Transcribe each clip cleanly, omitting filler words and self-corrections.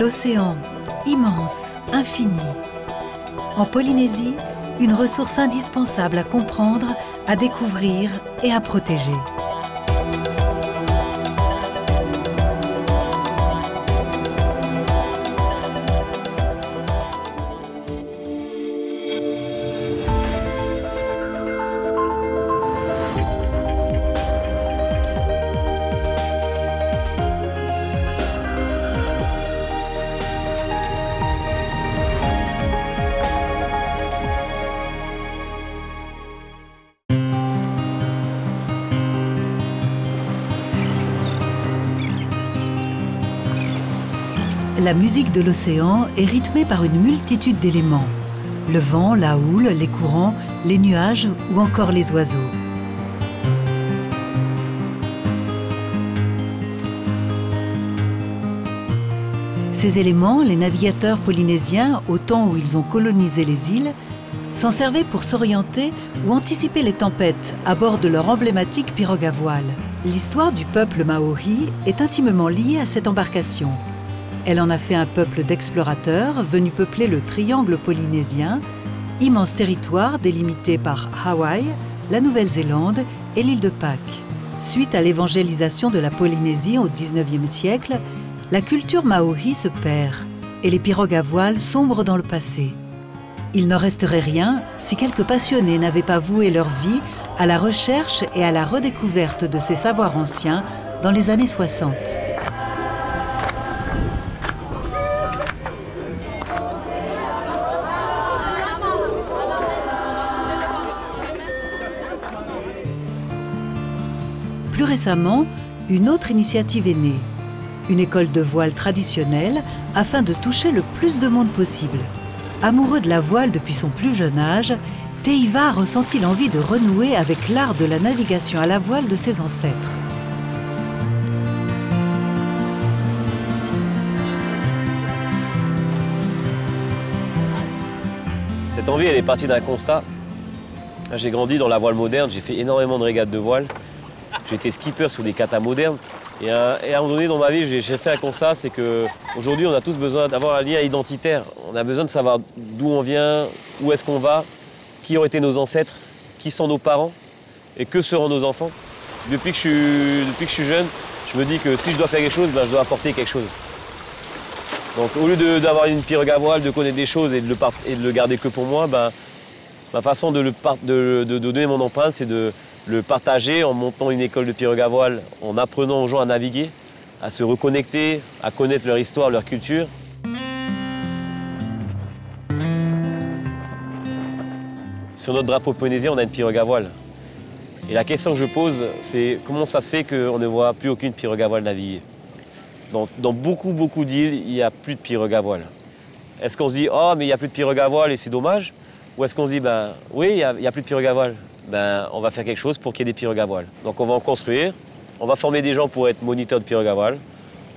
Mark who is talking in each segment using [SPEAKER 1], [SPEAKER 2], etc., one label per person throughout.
[SPEAKER 1] L'océan, immense, infini. En Polynésie, une ressource indispensable à comprendre, à découvrir et à protéger. La musique de l'océan est rythmée par une multitude d'éléments. Le vent, la houle, les courants, les nuages ou encore les oiseaux. Ces éléments, les navigateurs polynésiens, au temps où ils ont colonisé les îles, s'en servaient pour s'orienter ou anticiper les tempêtes à bord de leur emblématique pirogue à voile. L'histoire du peuple maori est intimement liée à cette embarcation. Elle en a fait un peuple d'explorateurs venus peupler le triangle polynésien, immense territoire délimité par Hawaï, la Nouvelle-Zélande et l'île de Pâques. Suite à l'évangélisation de la Polynésie au XIXe siècle, la culture maori se perd et les pirogues à voile sombrent dans le passé. Il n'en resterait rien si quelques passionnés n'avaient pas voué leur vie à la recherche et à la redécouverte de ces savoirs anciens dans les années 60. Plus récemment, une autre initiative est née, une école de voile traditionnelle afin de toucher le plus de monde possible. Amoureux de la voile depuis son plus jeune âge, Teiva a ressenti l'envie de renouer avec l'art de la navigation à la voile de ses ancêtres.
[SPEAKER 2] Cette envie, elle est partie d'un constat. J'ai grandi dans la voile moderne, j'ai fait énormément de régates de voile. J'ai été skipper sur des katas modernes. Et à un moment donné dans ma vie, j'ai fait un constat, c'est qu'aujourd'hui, on a tous besoin d'avoir un lien identitaire. On a besoin de savoir d'où on vient, où est-ce qu'on va, qui ont été nos ancêtres, qui sont nos parents et que seront nos enfants. Depuis que je suis jeune, je me dis que si je dois faire quelque chose, je dois apporter quelque chose. Donc au lieu d'avoir une pirogue à voile, de connaître des choses et de le garder que pour moi, ma façon de donner mon empreinte, c'est de le partager en montant une école de pirogue à voile, en apprenant aux gens à naviguer, à se reconnecter, à connaître leur histoire, leur culture. Sur notre drapeau polynésien, on a une pirogue à voile. Et la question que je pose, c'est comment ça se fait qu'on ne voit plus aucune pirogue à voile naviguer? Dans beaucoup d'îles, il n'y a plus de pirogue à voile. Est-ce qu'on se dit « Oh, mais il n'y a plus de pirogue à voile et c'est dommage » ou est-ce qu'on se dit « Oui, il n'y a plus de pirogue à voile ». On va faire quelque chose pour qu'il y ait des pirogues à voile. Donc on va en construire, on va former des gens pour être moniteurs de pirogues à voile,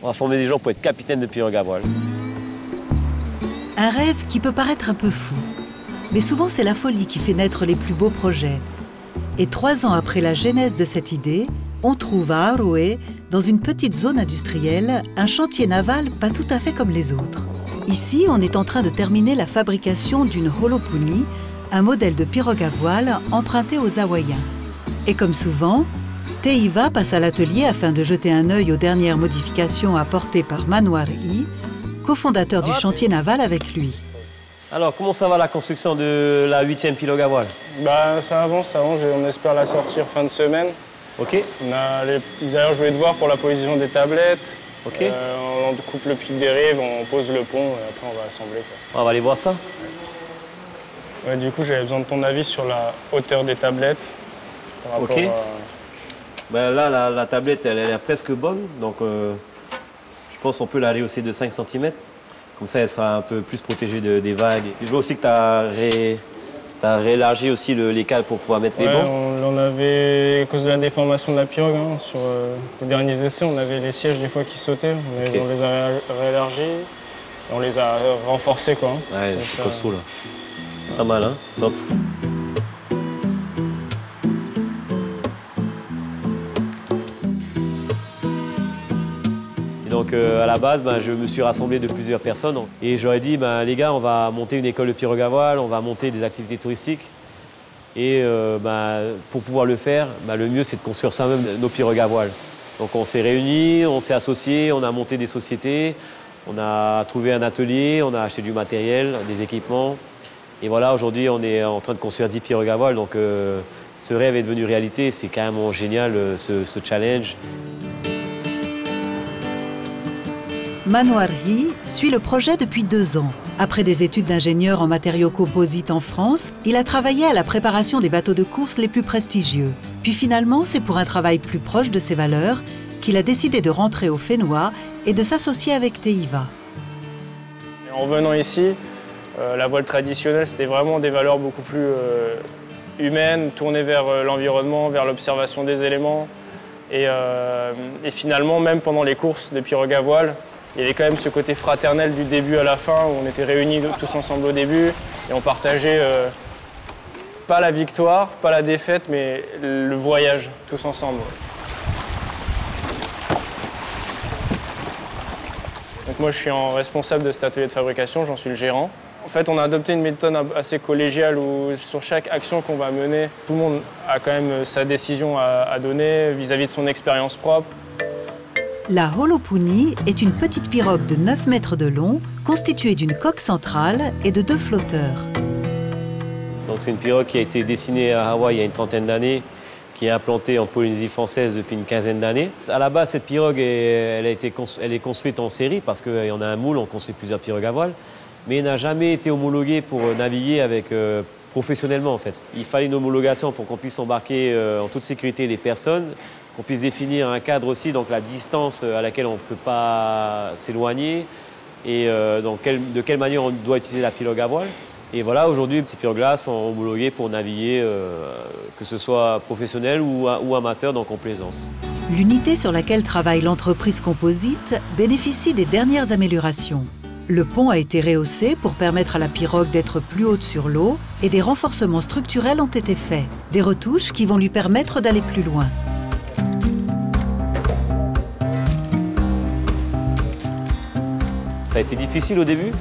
[SPEAKER 2] on va former des gens pour être capitaines de pirogues à voile.
[SPEAKER 1] Un rêve qui peut paraître un peu fou, mais souvent c'est la folie qui fait naître les plus beaux projets. Et 3 ans après la genèse de cette idée, on trouve à Aroe, dans une petite zone industrielle, un chantier naval pas tout à fait comme les autres. Ici, on est en train de terminer la fabrication d'une holopuni, un modèle de pirogue à voile emprunté aux Hawaïens. Et comme souvent, Teiva passe à l'atelier afin de jeter un œil aux dernières modifications apportées par Manoir I, cofondateur du chantier naval avec lui.
[SPEAKER 2] Alors, comment ça va la construction de la 8e pirogue à voile?
[SPEAKER 3] Ça avance, on espère la sortir fin de semaine.
[SPEAKER 2] Ok.
[SPEAKER 3] D'ailleurs, je voulais te voir pour la position des tablettes.
[SPEAKER 2] Ok.
[SPEAKER 3] On coupe le pic des rives, on pose le pont et après on va assembler.
[SPEAKER 2] On va aller voir ça.
[SPEAKER 3] Ouais, du coup, j'avais besoin de ton avis sur la hauteur des tablettes.
[SPEAKER 2] Ok. Là, la tablette, elle est presque bonne. Donc, je pense qu'on peut la rehausser de 5 cm. Comme ça, elle sera un peu plus protégée des vagues. Et je vois aussi que tu as réélargi aussi les cales pour pouvoir mettre les bancs.
[SPEAKER 3] On avait, à cause de la déformation de la pirogue, sur les derniers essais, on avait les sièges des fois qui sautaient. On les a réélargis et on les a renforcés.
[SPEAKER 2] Ouais, c'est costaud là. Pas mal, hein? Top. Et donc à la base, je me suis rassemblé de plusieurs personnes et j'aurais dit, les gars, on va monter une école de pirogue à voile, on va monter des activités touristiques. Et pour pouvoir le faire, le mieux c'est de construire soi-même nos pirogues à voile. Donc on s'est réunis, on s'est associés, on a monté des sociétés, on a trouvé un atelier, on a acheté du matériel, des équipements. Et voilà, aujourd'hui on est en train de construire 10 pirogues à voile. Donc ce rêve est devenu réalité, c'est carrément génial ce challenge.
[SPEAKER 1] Manouari suit le projet depuis 2 ans. Après des études d'ingénieur en matériaux composites en France, il a travaillé à la préparation des bateaux de course les plus prestigieux. Puis finalement, c'est pour un travail plus proche de ses valeurs qu'il a décidé de rentrer au Fénois et de s'associer avec Teiva.
[SPEAKER 3] En venant ici, la voile traditionnelle, c'était vraiment des valeurs beaucoup plus humaines, tournées vers l'environnement, vers l'observation des éléments. Et finalement, même pendant les courses de pirogue à voile, il y avait quand même ce côté fraternel du début à la fin, où on était réunis tous ensemble au début et on partageait pas la victoire, pas la défaite, mais le voyage, tous ensemble. Donc moi, je suis responsable de cet atelier de fabrication, j'en suis le gérant. En fait, on a adopté une méthode assez collégiale où sur chaque action qu'on va mener, tout le monde a quand même sa décision à donner vis-à-vis de son expérience propre.
[SPEAKER 1] La Holopuni est une petite pirogue de 9 mètres de long, constituée d'une coque centrale et de 2 flotteurs.
[SPEAKER 2] C'est une pirogue qui a été dessinée à Hawaï il y a une trentaine d'années, qui est implantée en Polynésie française depuis une quinzaine d'années. À la base, cette pirogue elle est construite en série parce qu'on a un moule, on construit plusieurs pirogues à voile, mais elle n'a jamais été homologuée pour naviguer professionnellement en fait. Il fallait une homologation pour qu'on puisse embarquer en toute sécurité des personnes, qu'on puisse définir un cadre aussi, donc la distance à laquelle on ne peut pas s'éloigner et de quelle manière on doit utiliser la pirogue à voile. Et voilà, aujourd'hui, ces pirogues-là sont homologuées pour naviguer, que ce soit professionnel ou amateur, donc en plaisance.
[SPEAKER 1] L'unité sur laquelle travaille l'entreprise Composite bénéficie des dernières améliorations. Le pont a été rehaussé pour permettre à la pirogue d'être plus haute sur l'eau et des renforcements structurels ont été faits, des retouches qui vont lui permettre d'aller plus loin.
[SPEAKER 2] Ça a été difficile au début,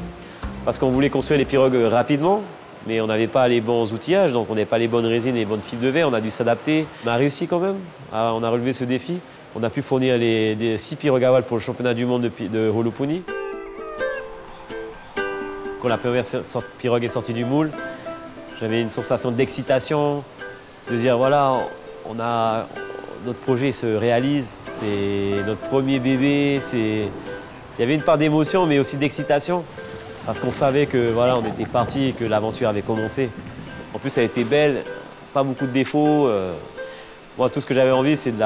[SPEAKER 2] parce qu'on voulait construire les pirogues rapidement, mais on n'avait pas les bons outillages, donc on n'avait pas les bonnes résines et les bonnes fibres de verre, on a dû s'adapter. On a réussi quand même, on a relevé ce défi. On a pu fournir les 6 pirogues à voile pour le championnat du monde de Holopuni. Quand la première pirogue est sortie du moule, j'avais une sensation d'excitation, de dire voilà, notre projet se réalise, c'est notre premier bébé, il y avait une part d'émotion mais aussi d'excitation parce qu'on savait que voilà, on était parti et que l'aventure avait commencé. En plus, elle était belle, pas beaucoup de défauts. Moi, tout ce que j'avais envie, c'est de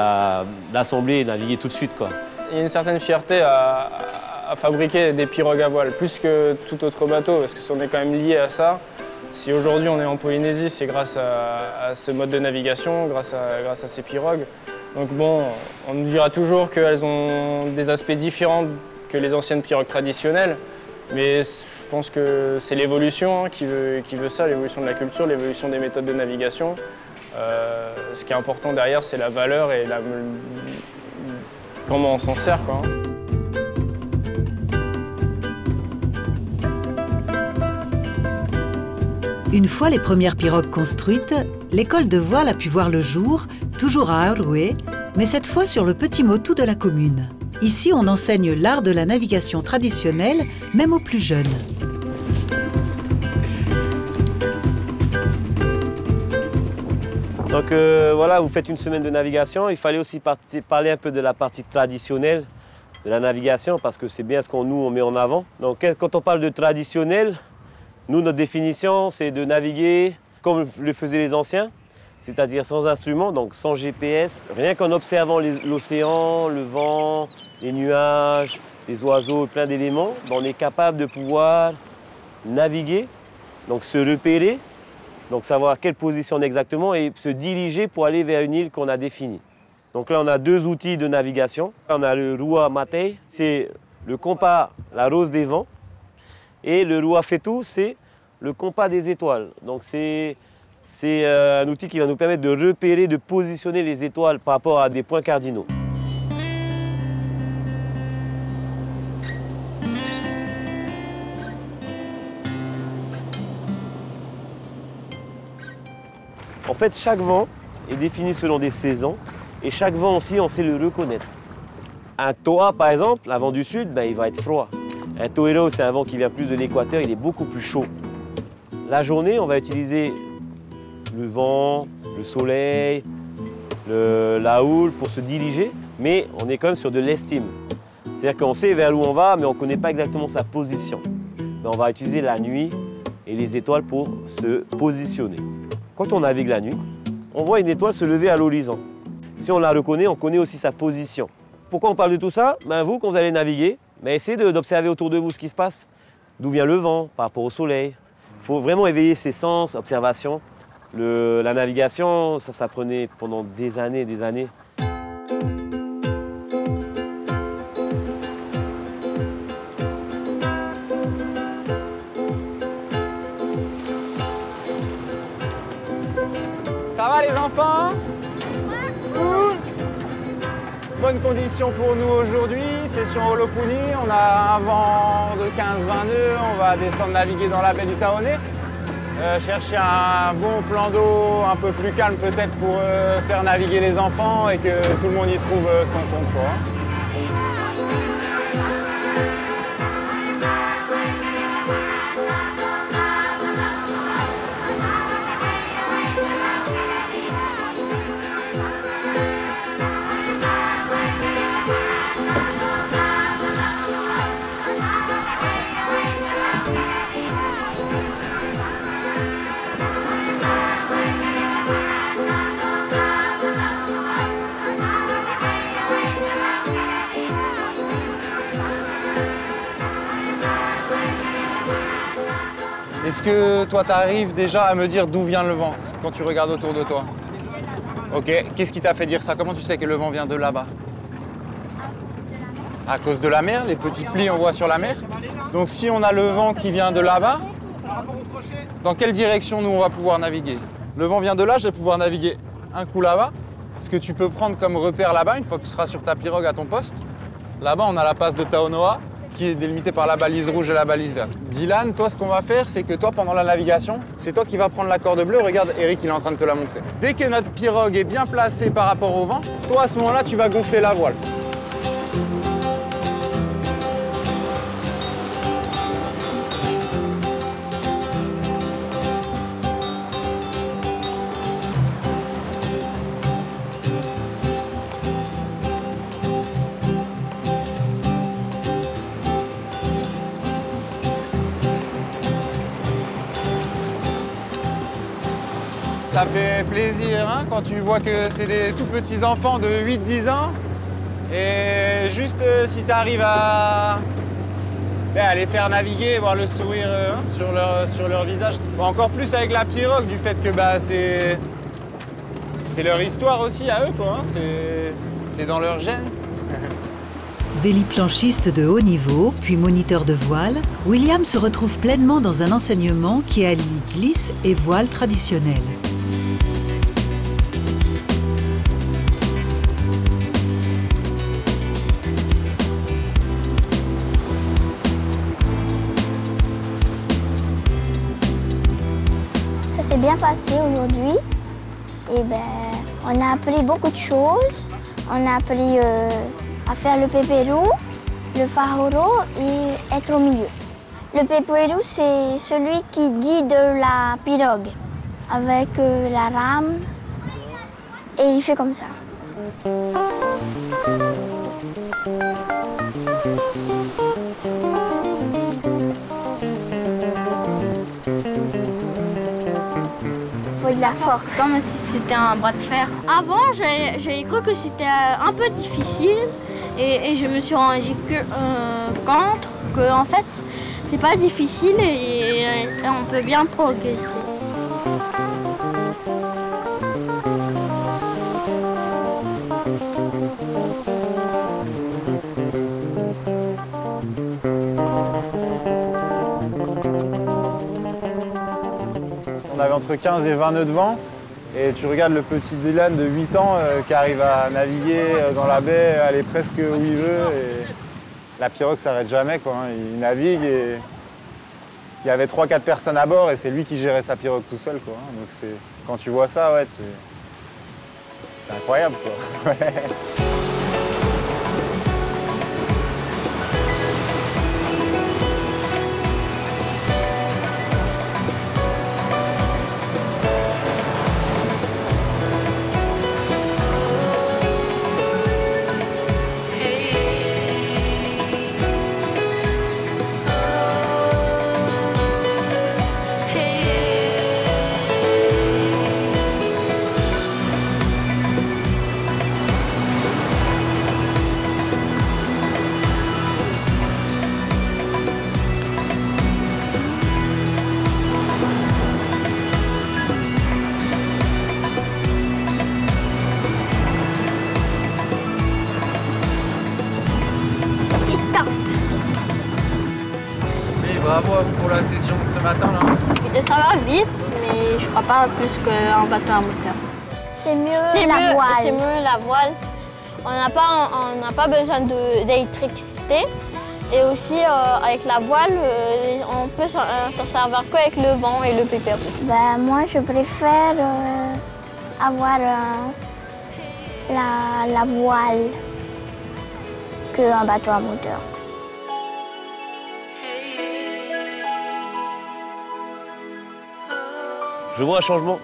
[SPEAKER 2] l'assembler et de naviguer tout de suite, quoi.
[SPEAKER 3] Il y a une certaine fierté à fabriquer des pirogues à voile, plus que tout autre bateau, parce que on est quand même lié à ça. Si aujourd'hui on est en Polynésie, c'est grâce à ce mode de navigation, grâce à ces pirogues. Donc bon, on nous dira toujours qu'elles ont des aspects différents que les anciennes pirogues traditionnelles, mais je pense que c'est l'évolution qui veut ça, l'évolution de la culture, l'évolution des méthodes de navigation. Ce qui est important derrière, c'est la valeur et comment on s'en sert, quoi.
[SPEAKER 1] Une fois les premières pirogues construites, l'école de voile a pu voir le jour, toujours à Aroué, mais cette fois sur le petit motu de la commune. Ici, on enseigne l'art de la navigation traditionnelle, même aux plus jeunes.
[SPEAKER 2] Donc voilà, vous faites une semaine de navigation. Il fallait aussi parler un peu de la partie traditionnelle de la navigation parce que c'est bien ce qu'on on met en avant. Donc quand on parle de traditionnel, nous, notre définition, c'est de naviguer comme le faisaient les anciens, c'est-à-dire sans instrument, donc sans GPS, rien qu'en observant l'océan, le vent, les nuages, les oiseaux, plein d'éléments, on est capable de pouvoir naviguer, donc se repérer, donc savoir quelle position on est exactement et se diriger pour aller vers une île qu'on a définie. Donc là, on a 2 outils de navigation. On a le Rua Matei, c'est le compas, la rose des vents, et le Rua Fetu, c'est le compas des étoiles. Donc c'est un outil qui va nous permettre de repérer, de positionner les étoiles par rapport à des points cardinaux. fait, chaque vent est défini selon des saisons et chaque vent aussi, on sait le reconnaître. Un Toa, par exemple, un vent du sud, il va être froid. Un Toero, c'est un vent qui vient plus de l'équateur, il est beaucoup plus chaud. La journée, on va utiliser le vent, le soleil, la houle pour se diriger, mais on est quand même sur de l'estime. C'est-à-dire qu'on sait vers où on va, mais on ne connaît pas exactement sa position. On va utiliser la nuit et les étoiles pour se positionner. Quand on navigue la nuit, on voit une étoile se lever à l'horizon. Si on la reconnaît, on connaît aussi sa position. Pourquoi on parle de tout ça? Vous, quand vous allez naviguer, essayez d'observer autour de vous ce qui se passe. D'où vient le vent par rapport au soleil. Il faut vraiment éveiller ses sens, observation. La navigation, ça prenait pendant des années et des années.
[SPEAKER 4] Ça va les enfants? Cool. Bonne condition pour nous aujourd'hui, session Holopuni, on a un vent de 15-20 nœuds, on va descendre naviguer dans la baie du Taoné. Chercher un bon plan d'eau un peu plus calme peut-être pour faire naviguer les enfants et que tout le monde y trouve son compte, quoi. Est-ce que toi, tu arrives déjà à me dire d'où vient le vent quand tu regardes autour de toi? Ok, qu'est-ce qui t'a fait dire ça? Comment tu sais que le vent vient de là-bas? À cause de la mer, les petits plis on voit sur la mer. Donc si on a le vent qui vient de là-bas, dans quelle direction nous on va pouvoir naviguer? Le vent vient de là, je vais pouvoir naviguer un coup là-bas. Ce que tu peux prendre comme repère là-bas, une fois que tu seras sur ta pirogue à ton poste. Là-bas, on a la passe de Taonoa, qui est délimitée par la balise rouge et la balise verte. Dylan, toi, ce qu'on va faire, c'est que toi, pendant la navigation, c'est toi qui vas prendre la corde bleue. Regarde, Eric, il est en train de te la montrer. Dès que notre pirogue est bien placée par rapport au vent, toi, à ce moment-là, tu vas gonfler la voile. Ça fait plaisir hein, quand tu vois que c'est des tout petits enfants de 8-10 ans. Et juste si tu arrives à les faire naviguer, voir le sourire sur leur visage. Bon, encore plus avec la pirogue, du fait que c'est leur histoire aussi à eux, quoi, hein. C'est dans leur gène.
[SPEAKER 1] Véliplanchiste de haut niveau, puis moniteur de voile, William se retrouve pleinement dans un enseignement qui allie glisse et voile traditionnel.
[SPEAKER 5] Ça s'est bien passé aujourd'hui. Et on a appris beaucoup de choses. On a appris à faire le pépérou, le faroro et être au milieu. Le pépérou, c'est celui qui guide la pirogue avec la rame et il fait comme ça. Il faut de la force.
[SPEAKER 6] Comme si c'était un bras de fer. Avant, j'avais cru que c'était un peu difficile et je me suis rendu compte que en fait, c'est pas difficile et on peut bien progresser.
[SPEAKER 4] On avait entre 15 et 20 nœuds de vent. Et tu regardes le petit Dylan de 8 ans qui arrive à naviguer dans la baie, aller presque où il veut. Et la pirogue s'arrête jamais, quoi, hein. Il navigue et Il y avait 3-4 personnes à bord et c'est lui qui gérait sa pirogue tout seul, quoi. Donc quand tu vois ça, ouais, c'est incroyable, quoi. Bravo à vous pour la session de ce matin là.
[SPEAKER 6] Et ça va vite, mais je crois pas plus qu'un bateau à moteur.
[SPEAKER 5] C'est mieux la voile.
[SPEAKER 6] C'est mieux la voile. On n'a pas besoin d'électricité. Et aussi, avec la voile, on peut s'en servir qu'avec le vent et le pépérou.
[SPEAKER 5] Ben, moi, je préfère avoir la voile qu'un bateau à moteur.
[SPEAKER 2] Je vois un changement.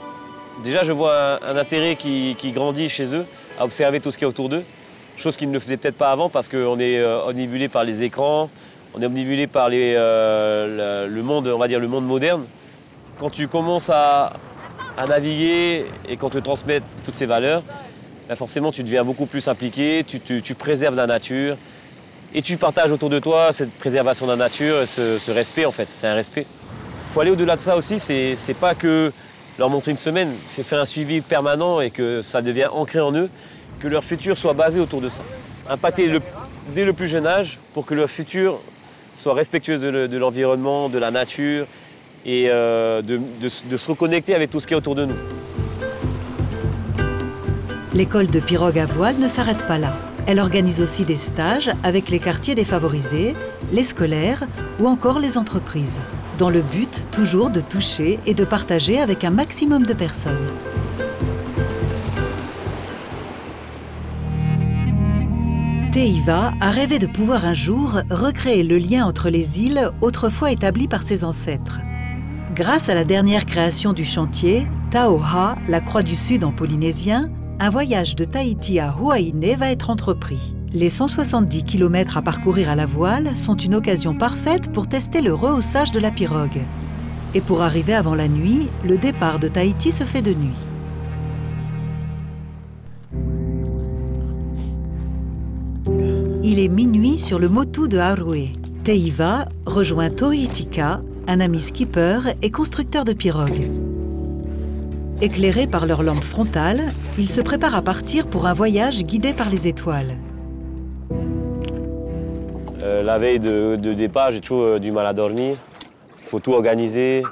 [SPEAKER 2] Déjà, je vois un intérêt qui grandit chez eux, à observer tout ce qui est autour d'eux. Chose qu'ils ne faisaient peut-être pas avant parce qu'on est omnibulé par les écrans, on est omnibulé par le monde, on va dire le monde moderne. Quand tu commences à naviguer et qu'on te transmet toutes ces valeurs, ben forcément tu deviens beaucoup plus impliqué, tu préserves la nature et tu partages autour de toi cette préservation de la nature, ce respect en fait, c'est un respect. Il faut aller au-delà de ça aussi, c'est pas que leur montrer une semaine, c'est faire un suivi permanent et que ça devient ancré en eux, que leur futur soit basé autour de ça. Impacter dès le plus jeune âge pour que leur futur soit respectueux de l'environnement, de la nature et de se reconnecter avec tout ce qui est autour de nous.
[SPEAKER 1] L'école de pirogue à voile ne s'arrête pas là. Elle organise aussi des stages avec les quartiers défavorisés, les scolaires ou encore les entreprises, dans le but toujours de toucher et de partager avec un maximum de personnes. Teiva a rêvé de pouvoir un jour recréer le lien entre les îles autrefois établies par ses ancêtres. Grâce à la dernière création du chantier, Taoha, la Croix du Sud en polynésien, un voyage de Tahiti à Huaïné va être entrepris. Les 170 km à parcourir à la voile sont une occasion parfaite pour tester le rehaussage de la pirogue. Et pour arriver avant la nuit, le départ de Tahiti se fait de nuit. Il est minuit sur le motu de Haurui. Teiva rejoint Tohitika, un ami skipper et constructeur de pirogues. Éclairés par leur lampe frontale, ils se préparent à partir pour un voyage guidé par les étoiles.
[SPEAKER 2] La veille de départ, j'ai toujours du mal à dormir. Parce qu'il faut tout organiser,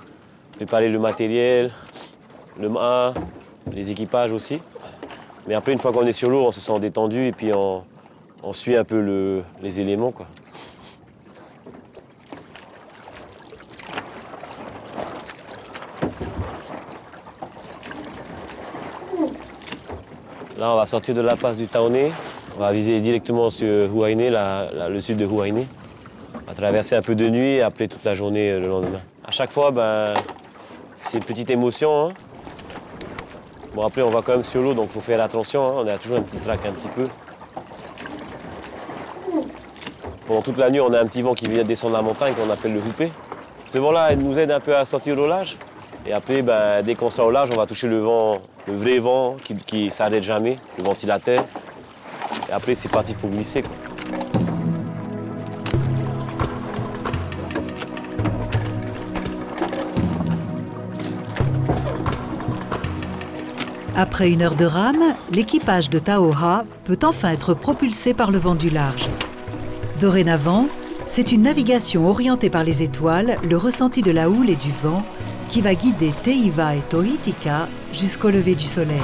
[SPEAKER 2] préparer le matériel, le mât, les équipages aussi. Mais après, une fois qu'on est sur l'eau, on se sent détendu et puis on suit un peu les éléments, quoi. Là, on va sortir de la passe du Taoné. On va viser directement sur Huaïné, le sud de Huaïné. On va traverser un peu de nuit et appeler toute la journée le lendemain. À chaque fois, c'est une petite émotion. Hein. Bon, après, on va quand même sur l'eau, donc il faut faire attention. Hein. On a toujours un petit trac un petit peu. Pendant toute la nuit, on a un petit vent qui vient descendre la montagne qu'on appelle le houpé. Ce vent-là, il nous aide un peu à sortir au large. Et après, dès qu'on sort au large, on va toucher le vent, le vrai vent qui ne s'arrête jamais, le ventilateur. Et après, c'est parti pour glisser, quoi.
[SPEAKER 1] Après 1 heure de rame, l'équipage de Taoha peut enfin être propulsé par le vent du large. Dorénavant, c'est une navigation orientée par les étoiles, le ressenti de la houle et du vent, qui va guider Teiva et Tohitika jusqu'au lever du soleil.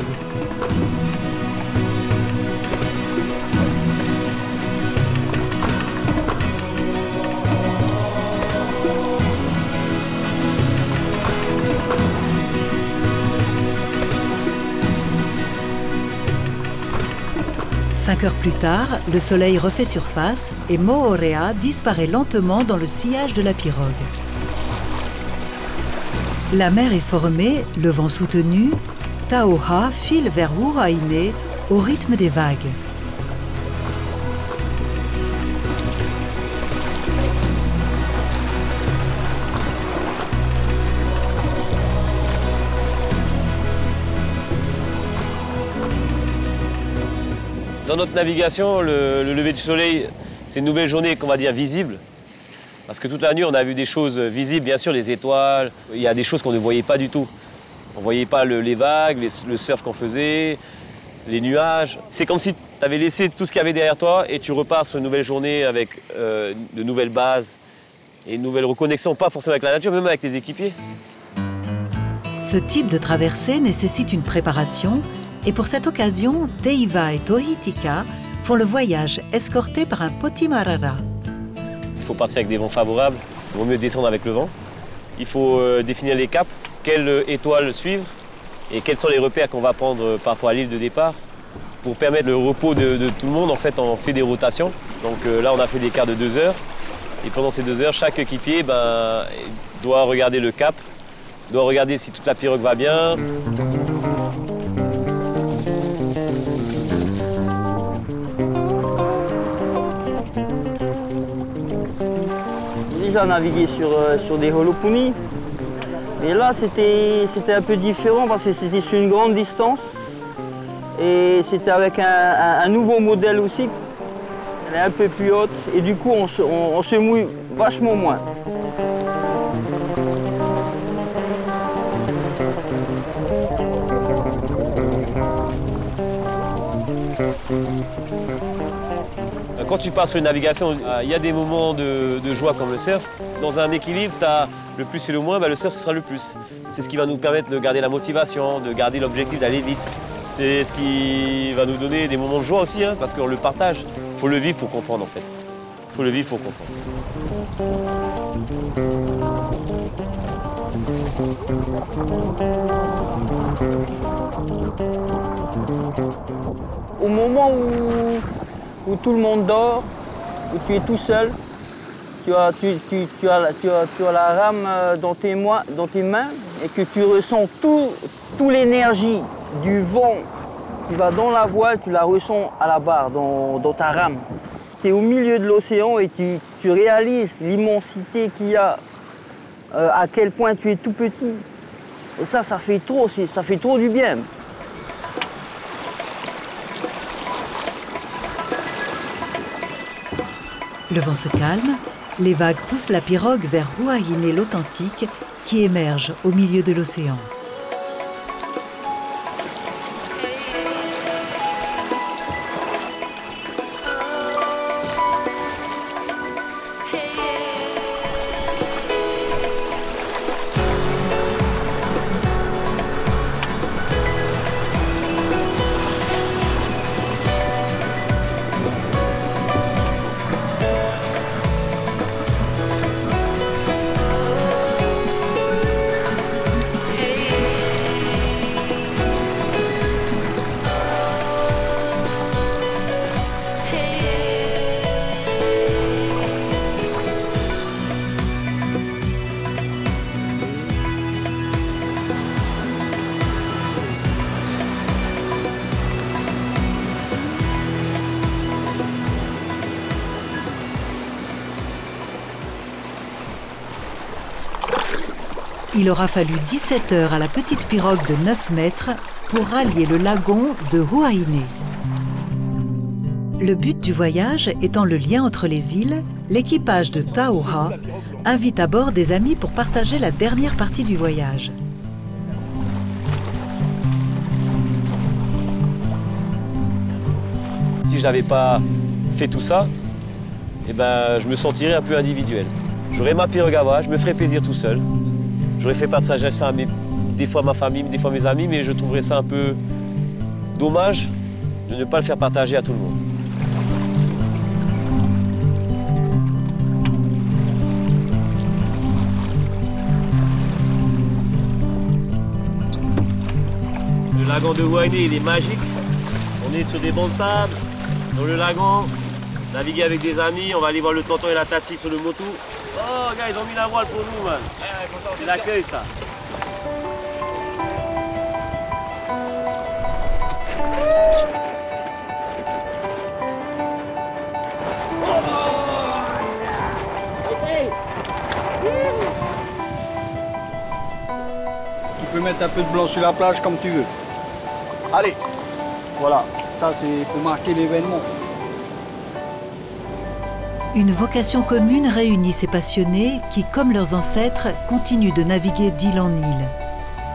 [SPEAKER 1] 5 heures plus tard, le soleil refait surface et Moorea disparaît lentement dans le sillage de la pirogue. La mer est formée, le vent soutenu, Tauha file vers Huahinei au rythme des vagues.
[SPEAKER 2] Dans notre navigation, le lever du soleil, c'est une nouvelle journée qu'on va dire visible. Parce que toute la nuit, on a vu des choses visibles, bien sûr, les étoiles. Il y a des choses qu'on ne voyait pas du tout. On ne voyait pas les vagues, le surf qu'on faisait, les nuages. C'est comme si tu avais laissé tout ce qu'il y avait derrière toi et tu repars sur une nouvelle journée avec de nouvelles bases et une nouvelle reconnexion, pas forcément avec la nature, même avec les équipiers.
[SPEAKER 1] Ce type de traversée nécessite une préparation et pour cette occasion, Teiva et Tohitika font le voyage escortés par un potimarara.
[SPEAKER 2] Il faut partir avec des vents favorables, il vaut mieux descendre avec le vent. Il faut définir les caps, quelle étoile suivre et quels sont les repères qu'on va prendre par rapport à l'île de départ. Pour permettre le repos de tout le monde, en fait, on fait des rotations. Donc là, on a fait des quarts de 2 heures. Et pendant ces 2 heures, chaque équipier doit regarder le cap, doit regarder si toute la pirogue va bien.
[SPEAKER 7] J'ai déjà navigué sur des holoponies. Et là, c'était un peu différent parce que c'était sur une grande distance. Et c'était avec un nouveau modèle aussi. Elle est un peu plus haute et du coup, on se mouille vachement moins.
[SPEAKER 2] Quand tu pars sur une navigation, il y a des moments de joie comme le surf. Dans un équilibre, tu as le plus et le moins, le surf ce sera le plus. C'est ce qui va nous permettre de garder la motivation, de garder l'objectif d'aller vite. C'est ce qui va nous donner des moments de joie aussi, parce qu'on le partage. Il faut le vivre pour comprendre en fait. Il faut le vivre pour comprendre.
[SPEAKER 7] Au moment où tout le monde dort, où tu es tout seul, tu as la rame dans tes mains et que tu ressens toute l'énergie du vent qui va dans la voile, tu la ressens à la barre, dans ta rame. Tu es au milieu de l'océan et tu réalises l'immensité qu'il y a, à quel point tu es tout petit. Et ça fait trop du bien.
[SPEAKER 1] Le vent se calme, les vagues poussent la pirogue vers Huahinei l'authentique qui émerge au milieu de l'océan. Il aura fallu 17 heures à la petite pirogue de 9 mètres pour rallier le lagon de Huahinei. Le but du voyage étant le lien entre les îles, l'équipage de Tauha invite à bord des amis pour partager la dernière partie du voyage.
[SPEAKER 2] Si je n'avais pas fait tout ça, je me sentirais un peu individuel. J'aurais ma pirogue à voile, je me ferais plaisir tout seul. J'aurais fait partager ça à des fois ma famille, des fois mes amis, mais je trouverais ça un peu dommage de ne pas le faire partager à tout le monde. Le lagon de Huahinei, il est magique. On est sur des bancs de sable, Dans le lagon, naviguer avec des amis, on va aller voir le tonton et la tati sur le moto. Oh, gars, ils ont mis la voile pour nous, man. C'est l'accueil, ça.
[SPEAKER 8] Tu peux mettre un peu de blanc sur la plage comme tu veux. Allez, voilà, ça c'est pour marquer l'événement.
[SPEAKER 1] Une vocation commune réunit ces passionnés qui, comme leurs ancêtres, continuent de naviguer d'île en île.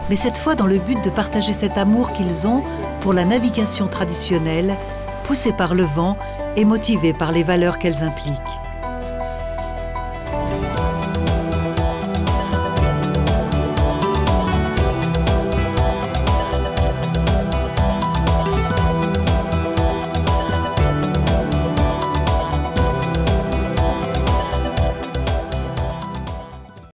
[SPEAKER 1] Mais cette fois dans le but de partager cet amour qu'ils ont pour la navigation traditionnelle, poussée par le vent et motivée par les valeurs qu'elles impliquent.